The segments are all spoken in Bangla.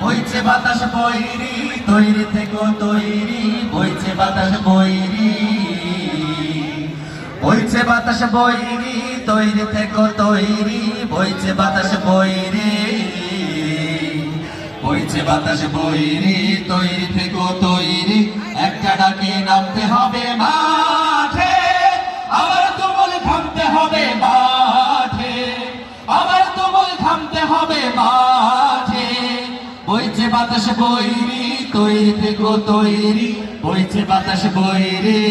বইছে বাতাস বৈরি, তৈরি থেকো তৈরি, বইছে বাতাস বৈরি, বইছে বাতাস বৈরি, তৈরি থেকো তৈরি, বইছে বাতাস বৈরি, বইছে বাতাস বৈরি, তৈরি থেকো তৈরি, একটা ডাকে নামতে হবে মাঠে, আবার তুমুল থামতে হবে মাঠে, আবার তুমুল থামতে হবে মাঠে। বইছে বাতাস বৈরি, তৈরি থেকো তৈরি, বইছে বাতাস বৈরি,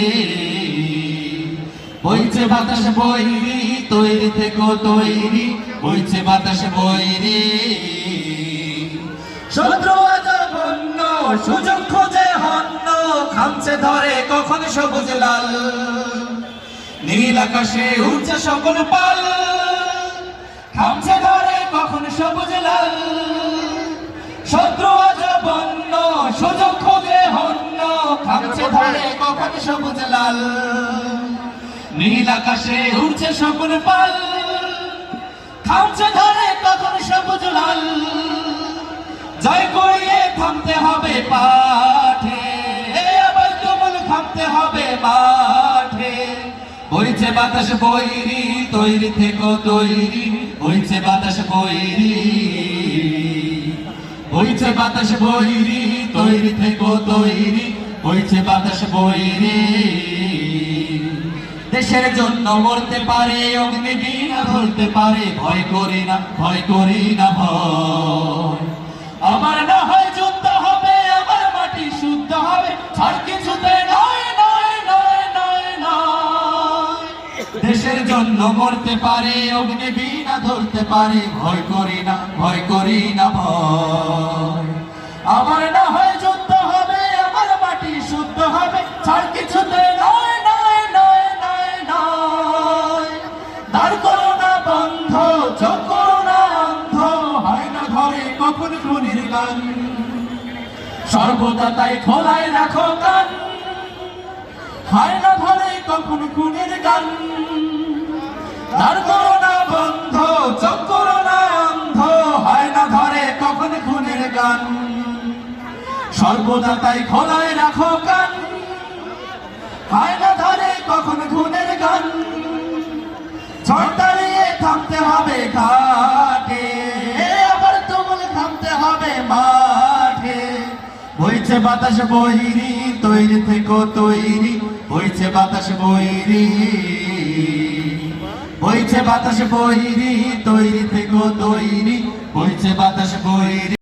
বইছে বাতাস বৈরি, তৈরি থেকো তৈরি, বইছে বাতাস বৈরি। শত্রু আজ বন্য, সুযোগ খোঁজে হন্য, খামছে ধরে কখন সবুজ লাল, নীল আকাশে উঠছে সকল পাল, খামছে ধরে কখন সবুজ লাল। শত্রু আজ বন্য, সুযোগ খোঁজে হন্য, খামছে ধরে কখন সবুজ লাল, নীল আকাশে উঠছে সকল পাল, খামছে ধরে কখন সবুজ লাল। জয় করিয়ে থামতে হবে পাঠে, আবার তুমুল থামতে হবে মাঠে। বইছে বাতাস বৈরি, তৈরি থেকো তৈরি, বইছে বাতাস বৈরি, বইছে বাতাস বৈরি, তৈরি থেকো তৈরি, বইছে বাতাস বৈরি। দেশের জন্য মরতে পারে অগ্নিবীণা ধরতে পারে, ভয় করি না, ভয় করি না ভয়। আমার না হয় যুদ্ধ হবে, আমার মাটি শুদ্ধ হবে, ছাড় কিছুতে নয় নয় নয় নয় নয়। দেশের জন্য মরতে পারে অগ্নিবীণা ধরতে পারে, ভয় করি না, ভয় করি না ভয়। আমার না হয় যুদ্ধ হবে, আমার মাটি শুদ্ধ হবে, ছাড় কিছুতে নয় নয় নয় নয় নয়। দাঁড় করো না বন্ধ, চোখ করো না অন্ধ, হয় না ঘরে কখন খুনির গান, সর্বদা তাই খোলায় রাখো কান, হয় না ঘরে কখন খুনির গান। দাঁড় করো না বন্ধ, চোখ করো না অন্ধ, হয় না ঘরে কখন খুনির গান, সর্বদা তাই খোলায় রাখো কান, হয় না ধরে কখন খুনের গান। ঝড় দাঁড়িয়ে থামতে হবে ঘাটে, আবার তুমুল থামতে হবে মাঠে। বইছে বাতাস বৈরি, তৈরি থেকো তৈরি, বইছে বাতাস বৈরি, বইছে বাতাস বৈরি, তৈরি থেকো তৈরি, বইছে বাতাস বৈরি।